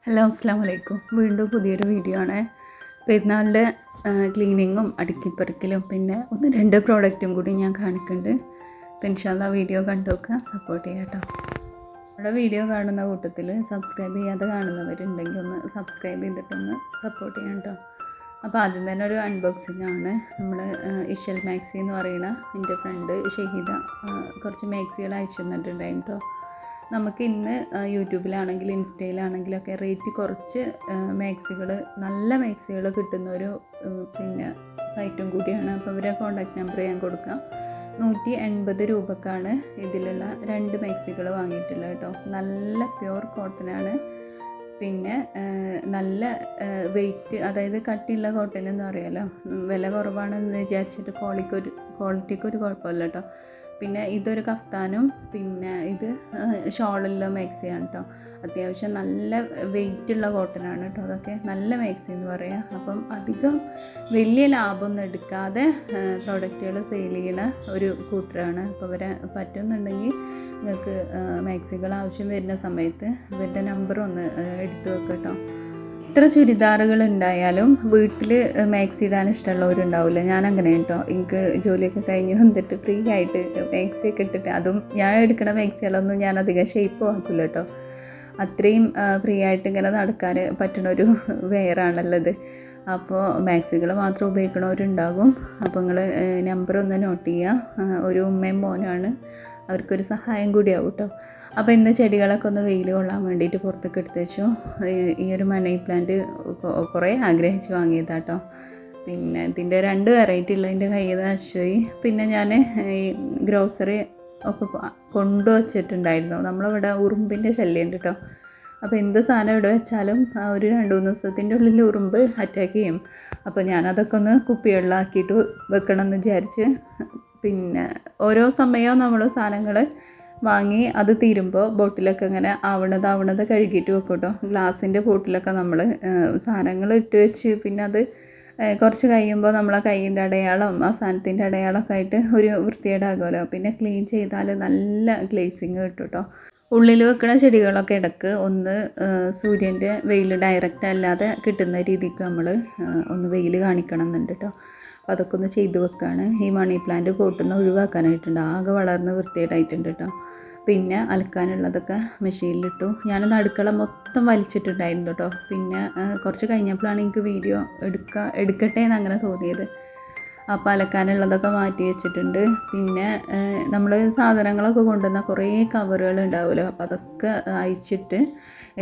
Hello അസ്സാം വലൈക്കും. വീണ്ടും പുതിയൊരു വീഡിയോ ആണ്. പെരുന്നാളിൻ്റെ ക്ലീനിങ്ങും അടുക്കിപ്പറിക്കലും പിന്നെ 1-2 പ്രോഡക്റ്റും കൂടി ഞാൻ കാണിക്കുന്നുണ്ട്. അപ്പോൾ ഇൻഷാ അല്ലാഹ് വീഡിയോ കണ്ടു നോക്കുക, സപ്പോർട്ട് ചെയ്യാം കേട്ടോ. നമ്മുടെ വീഡിയോ കാണുന്ന കൂട്ടത്തിൽ സബ്സ്ക്രൈബ് ചെയ്യാതെ കാണുന്നവരുണ്ടെങ്കിൽ ഒന്ന് സബ്സ്ക്രൈബ് ചെയ്തിട്ടൊന്ന് സപ്പോർട്ട് ചെയ്യാം കേട്ടോ. അപ്പോൾ ആദ്യം തന്നെ ഒരു അൺബോക്സിംഗ് ആണ്. നമ്മൾ ഇഷൽ മാക്സി എന്ന് പറയുന്ന എൻ്റെ ഫ്രണ്ട് ഷഹീദ കുറച്ച് മാക്സികൾ അയച്ചു തന്നിട്ടുണ്ടായിരുന്നു കേട്ടോ. നമുക്ക് ഇന്ന് യൂട്യൂബിലാണെങ്കിലും ഇൻസ്റ്റയിലാണെങ്കിലൊക്കെ റേറ്റ് കുറച്ച് മാക്സികൾ, നല്ല മാക്സികൾ കിട്ടുന്ന ഒരു പിന്നെ സൈറ്റും കൂടിയാണ്. അപ്പോൾ ഇവരെ കോൺടാക്റ്റ് നമ്പർ ഞാൻ കൊടുക്കാം. 180 രൂപക്കാണ് ഇതിലുള്ള 2 മാക്സികൾ വാങ്ങിയിട്ടുള്ളത് കേട്ടോ. നല്ല പ്യുവർ കോട്ടനാണ്. പിന്നെ നല്ല വെയിറ്റ്, അതായത് കട്ടിയുള്ള കോട്ടൺ എന്ന് പറയുമല്ലോ. വില കുറവാണെന്ന് വിചാരിച്ചിട്ട് ക്വാളിറ്റിക്കൊരു കുഴപ്പമില്ല കേട്ടോ. പിന്നെ ഇതൊരു കഫ്താനും പിന്നെ ഇത് ഷോളുള്ള മാക്സിയാണ് കേട്ടോ. അത്യാവശ്യം നല്ല വെയിറ്റുള്ള കോട്ടനാണ് കേട്ടോ. അതൊക്കെ നല്ല മാക്സി എന്ന് പറയാം. അപ്പം അധികം വലിയ ലാഭമൊന്നും എടുക്കാതെ പ്രോഡക്റ്റുകൾ സെയിൽ ചെയ്യണ ഒരു കൂട്ടരാണ്. അപ്പോൾ ഇവരെ പറ്റുന്നുണ്ടെങ്കിൽ നിങ്ങൾക്ക് മാക്സികൾ ആവശ്യം വരുന്ന സമയത്ത് ഇവരുടെ നമ്പർ ഒന്ന് എടുത്തു വെക്കുക കേട്ടോ. എത്ര ചുരിദാറുകൾ ഉണ്ടായാലും വീട്ടിൽ മാക്സി ഇടാൻ ഇഷ്ടമുള്ളവരുണ്ടാവില്ല. ഞാൻ അങ്ങനെ കേട്ടോ. എനിക്ക് ജോലിയൊക്കെ കഴിഞ്ഞ് വന്നിട്ട് ഫ്രീ ആയിട്ട് മാക്സിയൊക്കെ ഇട്ടിട്ട്, അതും ഞാൻ എടുക്കുന്ന മാക്സികളൊന്നും ഞാൻ അധികം ഷേപ്പ് ആക്കില്ല കേട്ടോ. അത്രയും ഫ്രീ ആയിട്ട് ഇങ്ങനെ നടക്കാൻ പറ്റുന്നൊരു വെയറാണുള്ളത്. അപ്പോൾ മാക്സികൾ മാത്രം ഉപയോഗിക്കണവരുണ്ടാകും. അപ്പോൾ നിങ്ങൾ നമ്പർ ഒന്ന് നോട്ട് ചെയ്യുക. ഒരു ഉമ്മയും മോനാണ്, അവർക്കൊരു സഹായം കൂടിയാവും കേട്ടോ. അപ്പോൾ ഇന്ന് ചെടികളൊക്കെ ഒന്ന് വെയിൽ കൊള്ളാൻ വേണ്ടിയിട്ട് പുറത്തേക്ക് എടുത്ത് വെച്ചു. ഈ ഒരു മണി പ്ലാന്റ് കുറേ ആഗ്രഹിച്ച് വാങ്ങിയതാണ് കേട്ടോ. പിന്നെ ഇതിൻ്റെ 2 വെറൈറ്റി ഉള്ളതിൻ്റെ കയ്യിൽ നിന്ന് നശിച്ചുപോയി. പിന്നെ ഞാൻ ഈ ഗ്രോസറി ഒക്കെ കൊണ്ടുവച്ചിട്ടുണ്ടായിരുന്നു. നമ്മളിവിടെ ഉറുമ്പിൻ്റെ ശല്യം ഉണ്ട് കേട്ടോ. അപ്പോൾ എന്ത് സാധനം ഇവിടെ വെച്ചാലും ഒരു 2-3 ദിവസത്തിൻ്റെ ഉള്ളിൽ ഉറുമ്പ് അറ്റാക്ക് ചെയ്യും. അപ്പോൾ ഞാനതൊക്കെ ഒന്ന് കുപ്പികളിലാക്കിയിട്ട് വെക്കണം എന്ന് വിചാരിച്ച്, പിന്നെ ഓരോ സമയവും നമ്മൾ സാധനങ്ങൾ വാങ്ങി അത് തീരുമ്പോൾ ബോട്ടിലൊക്കെ ഇങ്ങനെ ആവണത് കഴുകിയിട്ട് വെക്കും കേട്ടോ. ഗ്ലാസിൻ്റെ ബോട്ടിലൊക്കെ നമ്മൾ സാധനങ്ങൾ ഇട്ട് വെച്ച് പിന്നെ അത് കുറച്ച് കഴിയുമ്പോൾ നമ്മളെ കൈയിൻ്റെ അടയാളം, ആ സാധനത്തിൻ്റെ അടയാളമൊക്കെ ആയിട്ട് ഒരു വൃത്തികേടാകുമല്ലോ. പിന്നെ ക്ലീൻ ചെയ്താൽ നല്ല ഗ്ലേസിങ് കിട്ടും കേട്ടോ. ഉള്ളിൽ വെക്കുന്ന ചെടികളൊക്കെ ഇടയ്ക്ക് ഒന്ന് സൂര്യൻ്റെ വെയിൽ ഡയറക്റ്റ് അല്ലാതെ കിട്ടുന്ന രീതിക്ക് നമ്മൾ ഒന്ന് വെയിൽ കാണിക്കണം എന്നുണ്ട് കേട്ടോ. അപ്പോൾ അതൊക്കെ ഒന്ന് ചെയ്ത് വെക്കുകയാണ്. ഈ മണി പ്ലാന്റ് പോട്ടുന്ന ഒഴിവാക്കാനായിട്ടുണ്ട്. ആകെ വളർന്ന് വൃത്തികേടായിട്ടുണ്ട് കേട്ടോ. പിന്നെ അലക്കാനുള്ളതൊക്കെ മെഷീനിലിട്ടു. ഞാനത് അടുക്കള മൊത്തം വലിച്ചിട്ടുണ്ടായിരുന്നു കേട്ടോ. പിന്നെ കുറച്ച് കഴിഞ്ഞപ്പോഴാണ് എനിക്ക് വീഡിയോ എടുക്കട്ടെ എന്ന് അങ്ങനെ തോന്നിയത്. അപ്പോൾ അലക്കാനുള്ളതൊക്കെ മാറ്റി വെച്ചിട്ടുണ്ട്. പിന്നെ നമ്മൾ സാധനങ്ങളൊക്കെ കൊണ്ടുവന്ന കുറേ കവറുകൾ ഉണ്ടാവുമല്ലോ. അപ്പോൾ അതൊക്കെ അയച്ചിട്ട്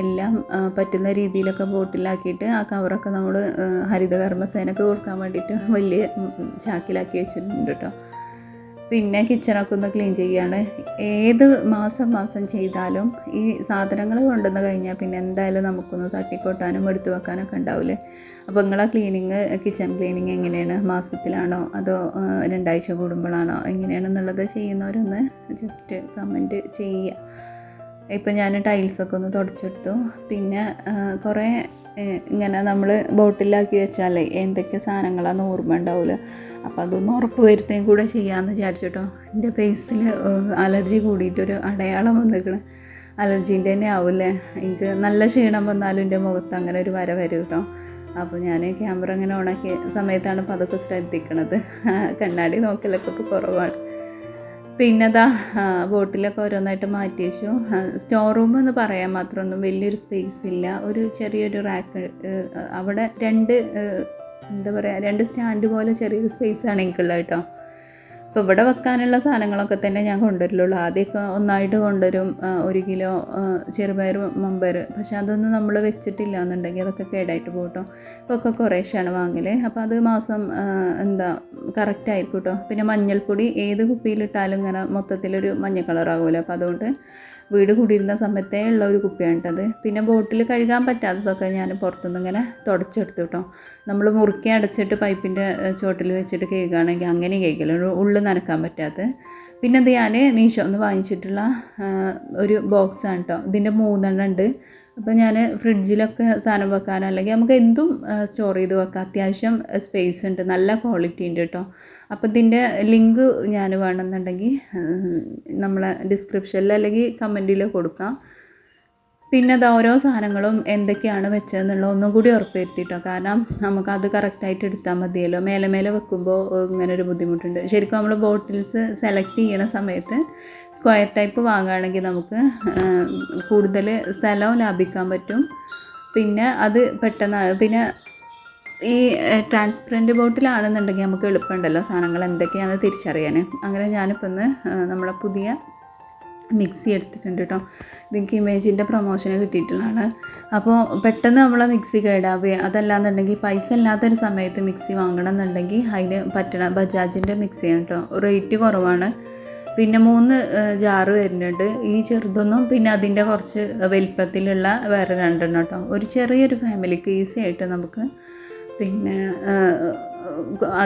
എല്ലാം പറ്റുന്ന രീതിയിലൊക്കെ ബോട്ടിലാക്കിയിട്ട് ആ കവറൊക്കെ നമ്മൾ ഹരിതകർമ്മസേനക്ക് കൊടുക്കാൻ വേണ്ടിയിട്ട് വലിയ ചാക്കിലാക്കി വെച്ചിട്ടുണ്ട് കേട്ടോ. പിന്നെ കിച്ചണൊക്കെ ഒന്ന് ക്ലീൻ ചെയ്യാണ്. ഏത് മാസം ചെയ്താലും ഈ സാധനങ്ങൾ കൊണ്ടുവന്ന് കഴിഞ്ഞാൽ പിന്നെ എന്തായാലും നമുക്കൊന്ന് തട്ടിക്കൊട്ടാനും എടുത്തു വെക്കാനൊക്കെ ഉണ്ടാവില്ലേ. അപ്പോൾ നിങ്ങളെ കിച്ചൺ ക്ലീനിങ് എങ്ങനെയാണ്? മാസത്തിലാണോ അതോ 2 ആഴ്ച കൂടുമ്പോഴാണോ എങ്ങനെയാണെന്നുള്ളത് ചെയ്യുന്നവരൊന്ന് ജസ്റ്റ് കമൻറ്റ് ചെയ്യുക. ഇപ്പം ഞാൻ ടൈൽസൊക്കെ ഒന്ന് തുടച്ചെടുത്തു. പിന്നെ കുറേ ഇങ്ങനെ നമ്മൾ ബോട്ടിലാക്കി വെച്ചാലേ എന്തൊക്കെ സാധനങ്ങളാണെന്ന് ഓർമ്മ ഉണ്ടാവില്ല. അപ്പോൾ അതൊന്ന് ഉറപ്പ് വരുത്തുകയും കൂടെ ചെയ്യാമെന്ന് വിചാരിച്ചു കേട്ടോ. എൻ്റെ ഫേസിൽ അലർജി കൂടിയിട്ടൊരു അടയാളം വന്നിരിക്കണം. അലർജീൻ്റെ തന്നെ ആവില്ലേ. എനിക്ക് നല്ല ക്ഷീണം വന്നാലും എൻ്റെ മുഖത്ത് അങ്ങനെ ഒരു വര വരും കേട്ടോ. അപ്പോൾ ഞാൻ ക്യാമറ ഇങ്ങനെ ഓണാക്കിയ സമയത്താണ് അപ്പോൾ അതൊക്കെ ശ്രദ്ധിക്കണത്. കണ്ണാടി നോക്കലൊക്കെ ഇപ്പോൾ കുറവാണ്. പിന്നെ അതാ ബോട്ടിലൊക്കെ ഓരോന്നായിട്ട് മാറ്റി വെച്ചു. സ്റ്റോർ റൂം എന്ന് പറയാൻ മാത്രമൊന്നും വലിയൊരു സ്പേസ് ഇല്ല. ഒരു ചെറിയൊരു റാക്ക്, അവിടെ 2 സ്റ്റാൻഡ് പോലെ ചെറിയൊരു സ്പേസാണ് എനിക്കുള്ളത് കേട്ടോ. അപ്പോൾ ഇവിടെ വെക്കാനുള്ള സാധനങ്ങളൊക്കെ തന്നെ ഞാൻ കൊണ്ടുവരുള്ളൂ. ആദ്യമൊക്കെ ഒന്നായിട്ട് കൊണ്ടുവരും, 1 കിലോ ചെറുപയർ മമ്പയർ. പക്ഷെ അതൊന്നും നമ്മൾ വെച്ചിട്ടില്ല എന്നുണ്ടെങ്കിൽ അതൊക്കെ കേടായിട്ട് പോകട്ടോ. ഇപ്പോൾ ഒക്കെ കുറേശ്ശാണ് വാങ്ങൽ. അപ്പോൾ അത് മാസം കറക്റ്റ് ആയിരിക്കും കേട്ടോ. പിന്നെ മഞ്ഞൾപ്പൊടി ഏത് കുപ്പിയിലിട്ടാലും ഇങ്ങനെ മൊത്തത്തിലൊരു മഞ്ഞ കളറാകുമല്ലോ. അപ്പോൾ അതുകൊണ്ട് വീട് കൂടിയിരുന്ന സമയത്തേ ഉള്ള ഒരു കുപ്പിയാണ് കേട്ടത്. പിന്നെ ബോട്ടിൽ കഴുകാൻ പറ്റാത്തതൊക്കെ ഞാൻ പുറത്തുനിന്ന് ഇങ്ങനെ തുടച്ചെടുത്തു കേട്ടോ. നമ്മൾ മുറുക്കി അടച്ചിട്ട് പൈപ്പിൻ്റെ ചോട്ടിൽ വെച്ചിട്ട് കേൾക്കുകയാണെങ്കിൽ അങ്ങനെ കേൾക്കില്ല, ഉള്ളിൽ നനക്കാൻ പറ്റാത്തത്. പിന്നെ അത് ഞാൻ മീഷോന്ന് വാങ്ങിച്ചിട്ടുള്ള ഒരു ബോക്സാണ് കേട്ടോ. ഇതിൻ്റെ 3 ഉണ്ട്. അപ്പോൾ ഞാൻ ഫ്രിഡ്ജിലൊക്കെ സാധനം വെക്കാനോ അല്ലെങ്കിൽ നമുക്ക് എന്തും സ്റ്റോർ ചെയ്ത് വെക്കാം. അത്യാവശ്യം സ്പേസ് ഉണ്ട്, നല്ല ക്വാളിറ്റി ഉണ്ട് കേട്ടോ. അപ്പോൾ ഇതിൻ്റെ ലിങ്ക് ഞാൻ വേണമെന്നുണ്ടെങ്കിൽ നമ്മളെ ഡിസ്ക്രിപ്ഷനിൽ അല്ലെങ്കിൽ കമൻറ്റിൽ കൊടുക്കാം. പിന്നെ അത് ഓരോ സാധനങ്ങളും എന്തൊക്കെയാണ് വെച്ചതെന്നുള്ള ഒന്നും കൂടി ഉറപ്പ് വരുത്തിയിട്ടോ. കാരണം നമുക്കത് കറക്റ്റായിട്ട് എടുത്താൽ മതിയല്ലോ. മേലെ മേലെ വെക്കുമ്പോൾ ഇങ്ങനെ ഒരു ബുദ്ധിമുട്ടുണ്ട്. ശരിക്കും നമ്മൾ ബോട്ടിൽസ് സെലക്ട് ചെയ്യണ സമയത്ത് സ്ക്വയർ ടൈപ്പ് വാങ്ങുകയാണെങ്കിൽ നമുക്ക് കൂടുതൽ സ്ഥലവും ലാഭിക്കാൻ പറ്റും. പിന്നെ അത് പെട്ടെന്ന് പിന്നെ ഈ ട്രാൻസ്പെറൻറ്റ് ബോട്ടിലാണെന്നുണ്ടെങ്കിൽ നമുക്ക് എളുപ്പമുണ്ടല്ലോ സാധനങ്ങൾ എന്തൊക്കെയാണെന്ന് തിരിച്ചറിയാൻ. അങ്ങനെ ഞാനിപ്പോൾ ഒന്ന് നമ്മളെ പുതിയ മിക്സി എടുത്തിട്ടുണ്ട് കേട്ടോ. ഇതെനിക്ക് ഇമേജിൻ്റെ പ്രൊമോഷന് കിട്ടിയിട്ടുള്ളതാണ്. അപ്പോൾ പെട്ടെന്ന് നമ്മളെ മിക്സി കേടാവുകയോ അതല്ലാന്നുണ്ടെങ്കിൽ പൈസ ഇല്ലാത്തൊരു സമയത്ത് മിക്സി വാങ്ങണം എന്നുണ്ടെങ്കിൽ അതിന് പറ്റണ ബജാജിൻ്റെ മിക്സിയാണ് കേട്ടോ. റേറ്റ് കുറവാണ്. പിന്നെ 3 ജാറ് വരുന്നുണ്ട്. ഈ ചെറുതൊന്നും പിന്നെ അതിൻ്റെ കുറച്ച് വലിപ്പത്തിലുള്ള വേറെ 2 കേട്ടോ. ഒരു ചെറിയൊരു ഫാമിലിക്ക് ഈസി ആയിട്ട് നമുക്ക് പിന്നെ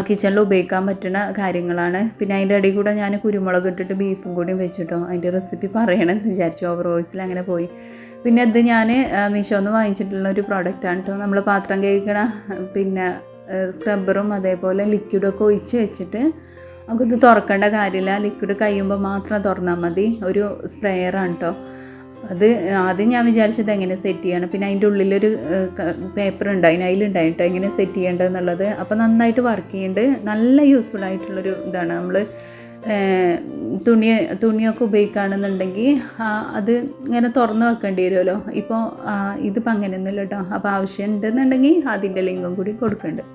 കിച്ചണിൽ ഉപയോഗിക്കാൻ പറ്റുന്ന കാര്യങ്ങളാണ്. പിന്നെ അതിൻ്റെ ഇടയിൽ കൂടെ ഞാൻ കുരുമുളക് ഇട്ടിട്ട് ബീഫും കൂടി വെച്ചിട്ടോ അതിൻ്റെ റെസിപ്പി പറയണമെന്ന് വിചാരിച്ചു. ഓവർ വോയിസിൽ അങ്ങനെ പോയി. പിന്നെ ഇത് ഞാൻ മീഷോന്ന് വാങ്ങിച്ചിട്ടുള്ള ഒരു പ്രോഡക്റ്റാണ് കേട്ടോ. നമ്മൾ പാത്രം കഴുകണ പിന്നെ സ്ക്രബ്ബറും അതേപോലെ ലിക്വിഡൊക്കെ ഒഴിച്ച് വെച്ചിട്ട് നമുക്കിത് തുറക്കേണ്ട കാര്യമില്ല. ലിക്വിഡ് കഴിയുമ്പോൾ മാത്രം തുറന്നാൽ മതി. ഒരു സ്പ്രേയറാണ് കേട്ടോ. അത് ആദ്യം ഞാൻ വിചാരിച്ചത് എങ്ങനെ സെറ്റ് ചെയ്യണം. പിന്നെ അതിൻ്റെ ഉള്ളിലൊരു പേപ്പർ ഉണ്ടായിന്, അതിലുണ്ടായിട്ടോ എങ്ങനെ സെറ്റ് ചെയ്യേണ്ടതെന്നുള്ളത്. അപ്പോൾ നന്നായിട്ട് വർക്ക് ചെയ്യുന്നുണ്ട്. നല്ല യൂസ്ഫുൾ ആയിട്ടുള്ളൊരു ഇതാണ്. നമ്മൾ തുണിയൊക്കെ ഉപയോഗിക്കുകയാണെന്നുണ്ടെങ്കിൽ അത് ഇങ്ങനെ തുറന്ന് വെക്കേണ്ടി വരുമല്ലോ. ഇപ്പോൾ ഇതിപ്പോൾ അങ്ങനെയൊന്നുമില്ല കേട്ടോ. അപ്പോൾ ആവശ്യം ഉണ്ടെന്നുണ്ടെങ്കിൽ അതിൻ്റെ ലിങ്കും കൂടി കൊടുക്കുന്നുണ്ട്.